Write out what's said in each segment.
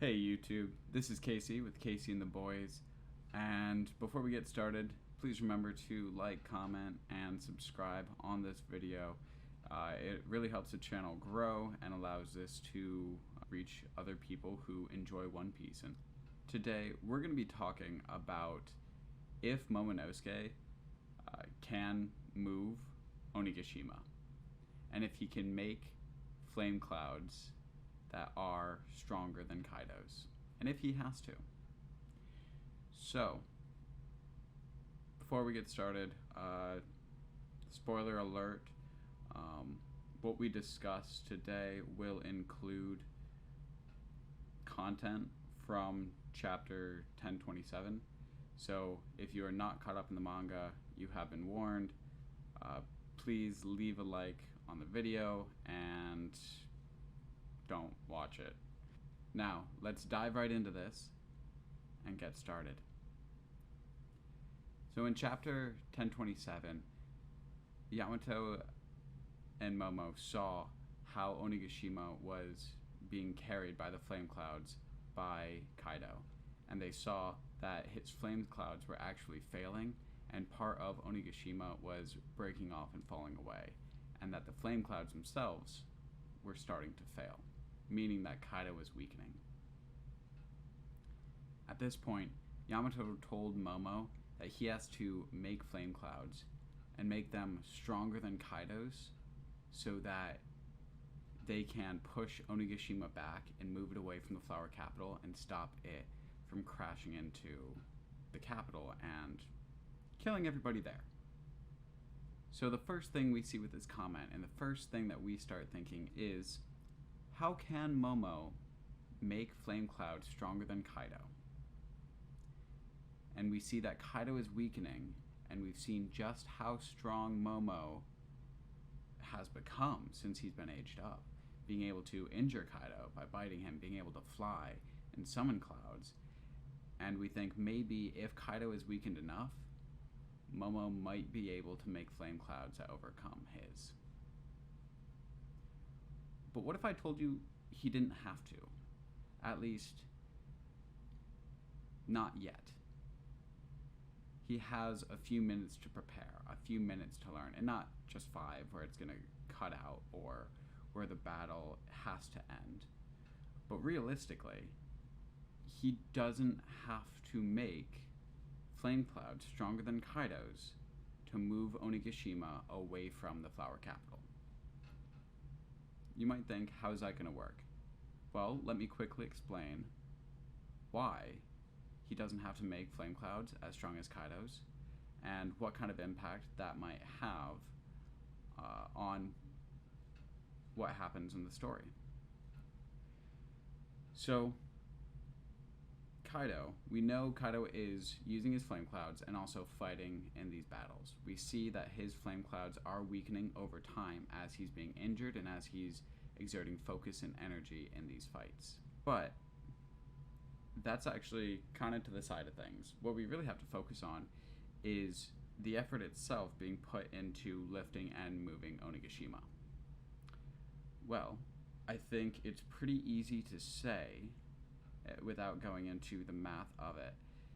Hey YouTube, this is Casey with Casey and the Boys, and before we get started, please remember to like, comment, and subscribe on this video. It really helps the channel grow and allows this to reach other people who enjoy One Piece. And today we're going to be talking about if Momonosuke can move Onigashima, and if he can make flame clouds that are stronger than Kaido's, and if he has to. So, before we get started, spoiler alert, what we discuss today will include content from chapter 1027. So, if you are not caught up in the manga, you have been warned. Please leave a like on the video and don't watch it. Now, let's dive right into this and get started. So in chapter 1027, Yamato and Momo saw how Onigashima was being carried by the flame clouds by Kaido, and they saw that his flame clouds were actually failing, and part of Onigashima was breaking off and falling away, and that the flame clouds themselves were starting to fail, meaning that Kaido was weakening. At this point, Yamato told Momo that he has to make flame clouds and make them stronger than Kaido's so that they can push Onigashima back and move it away from the Flower Capital and stop it from crashing into the capital and killing everybody there. So the first thing we see with this comment, and the first thing that we start thinking is, how can Momo make flame clouds stronger than Kaido? And we see that Kaido is weakening, and we've seen just how strong Momo has become since he's been aged up, being able to injure Kaido by biting him, being able to fly and summon clouds. And we think maybe if Kaido is weakened enough, Momo might be able to make flame clouds that overcome his. But what if I told you he didn't have to? At least, not yet. He has a few minutes to prepare, a few minutes to learn, and not just 5 where it's going to cut out or where the battle has to end. But realistically, he doesn't have to make flame clouds stronger than Kaido's to move Onigashima away from the Flower Capital. You might think, how's that going to work? Well, let me quickly explain why he doesn't have to make flame clouds as strong as Kaido's, and what kind of impact that might have on what happens in the story. So, Kaido, we know Kaido is using his flame clouds and also fighting in these battles. We see that his flame clouds are weakening over time as he's being injured and as he's exerting focus and energy in these fights. But that's actually kind of to the side of things. What we really have to focus on is the effort itself being put into lifting and moving Onigashima. Well, I think it's pretty easy to say, without going into the math of it,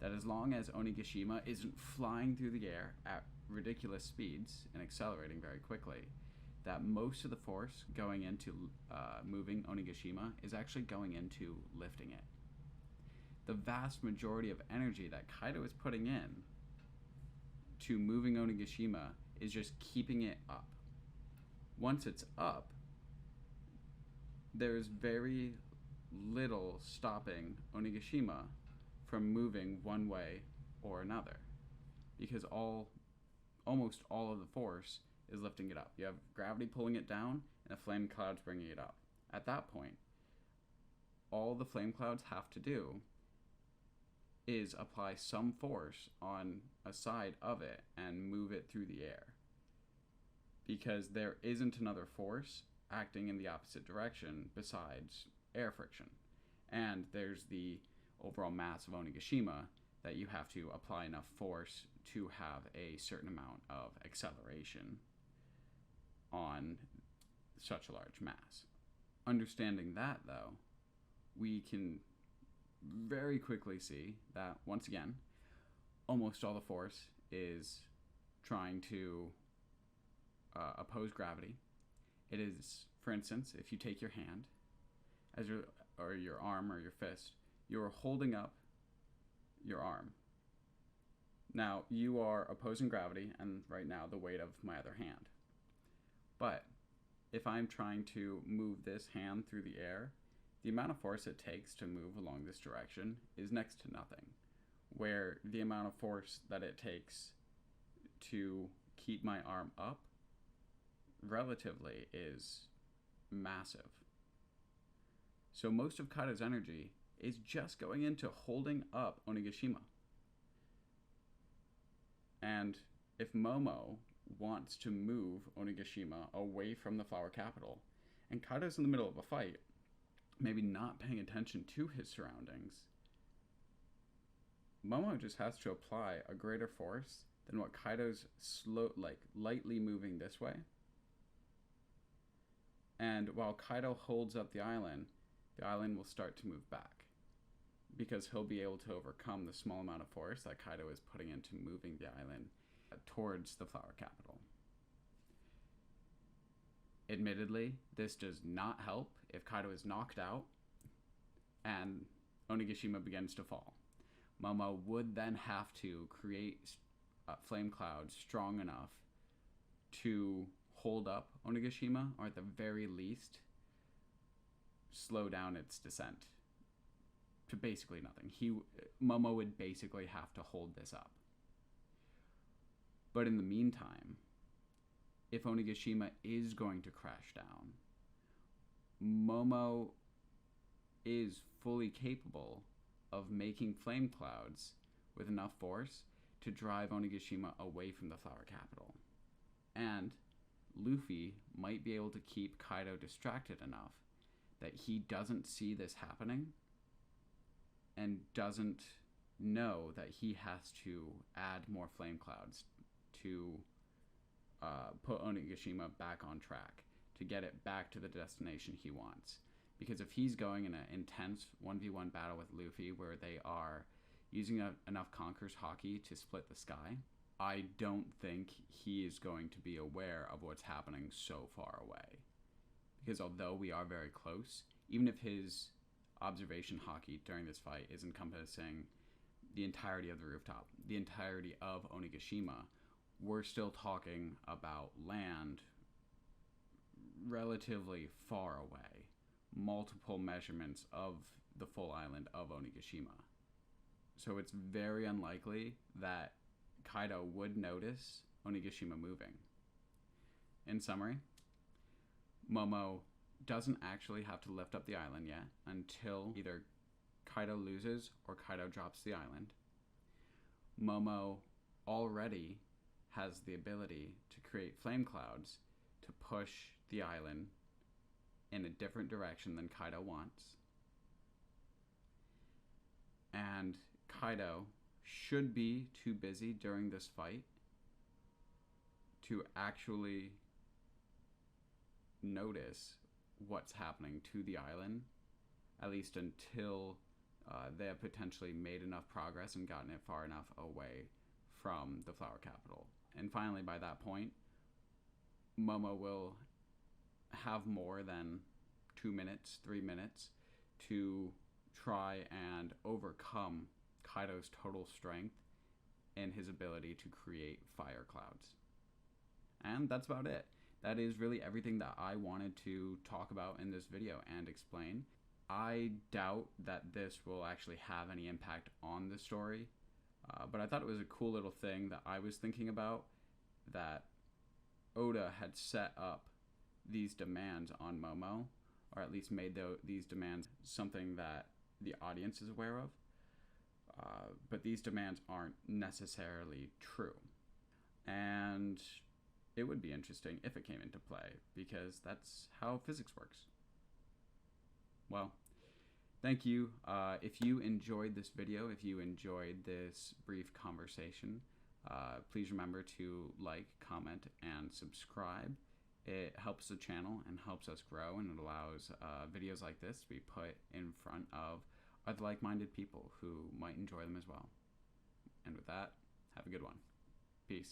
that as long as Onigashima isn't flying through the air at ridiculous speeds and accelerating very quickly, that most of the force going into moving Onigashima is actually going into lifting it. The vast majority of energy that Kaido is putting in to moving Onigashima is just keeping it up. Once it's up, there's very little stopping Onigashima from moving one way or another, because almost all of the force is lifting it up. You have gravity pulling it down and the flame clouds bringing it up. At that point, all the flame clouds have to do is apply some force on a side of it and move it through the air, because there isn't another force acting in the opposite direction besides air friction. And there's the overall mass of Onigashima that you have to apply enough force to have a certain amount of acceleration on such a large mass. Understanding that, though, we can very quickly see that, once again, almost all the force is trying to oppose gravity. It is, for instance, if you take your hand as or your arm or your fist, you're holding up your arm. Now, you are opposing gravity and right now the weight of my other hand. But if I'm trying to move this hand through the air, the amount of force it takes to move along this direction is next to nothing, where the amount of force that it takes to keep my arm up relatively is massive. So most of Kaido's energy is just going into holding up Onigashima. And if Momo wants to move Onigashima away from the Flower Capital, and Kaido's in the middle of a fight, maybe not paying attention to his surroundings, Momo just has to apply a greater force than what Kaido's lightly moving this way. And while Kaido holds up the island will start to move back, because he'll be able to overcome the small amount of force that Kaido is putting into moving the island towards the Flower Capital. Admittedly, this does not help if Kaido is knocked out and Onigashima begins to fall. Momo would then have to create flame clouds strong enough to hold up Onigashima, or at the very least slow down its descent to basically nothing. Momo would basically have to hold this up. But in the meantime, if Onigashima is going to crash down, Momo is fully capable of making flame clouds with enough force to drive Onigashima away from the Flower Capital. And Luffy might be able to keep Kaido distracted enough that he doesn't see this happening and doesn't know that he has to add more flame clouds to put Onigashima back on track, to get it back to the destination he wants. Because if he's going in an intense 1v1 battle with Luffy where they are using enough Conqueror's Haki to split the sky, I don't think he is going to be aware of what's happening so far away. Because although we are very close, even if his observation Haki during this fight is encompassing the entirety of the rooftop, the entirety of Onigashima, we're still talking about land relatively far away, multiple measurements of the full island of Onigashima. So it's very unlikely that Kaido would notice Onigashima moving. In summary, Momo doesn't actually have to lift up the island yet until either Kaido loses or Kaido drops the island. Momo already has the ability to create flame clouds to push the island in a different direction than Kaido wants. And Kaido should be too busy during this fight to actually notice what's happening to the island, at least until they have potentially made enough progress and gotten it far enough away from the Flower Capital. And finally, by that point, Momo will have more than 2 minutes, 3 minutes to try and overcome Kaido's total strength and his ability to create fire clouds. And that's about it. That is really everything that I wanted to talk about in this video and explain. I doubt that this will actually have any impact on the story, but I thought it was a cool little thing that I was thinking about, that Oda had set up these demands on Momo, or at least made these demands something that the audience is aware of, but these demands aren't necessarily true. And it would be interesting if it came into play, because that's how physics works. Well, thank you. If you enjoyed this video, if you enjoyed this brief conversation, please remember to like, comment, and subscribe. It helps the channel and helps us grow, and it allows videos like this to be put in front of other like-minded people who might enjoy them as well. And with that, have a good one. Peace.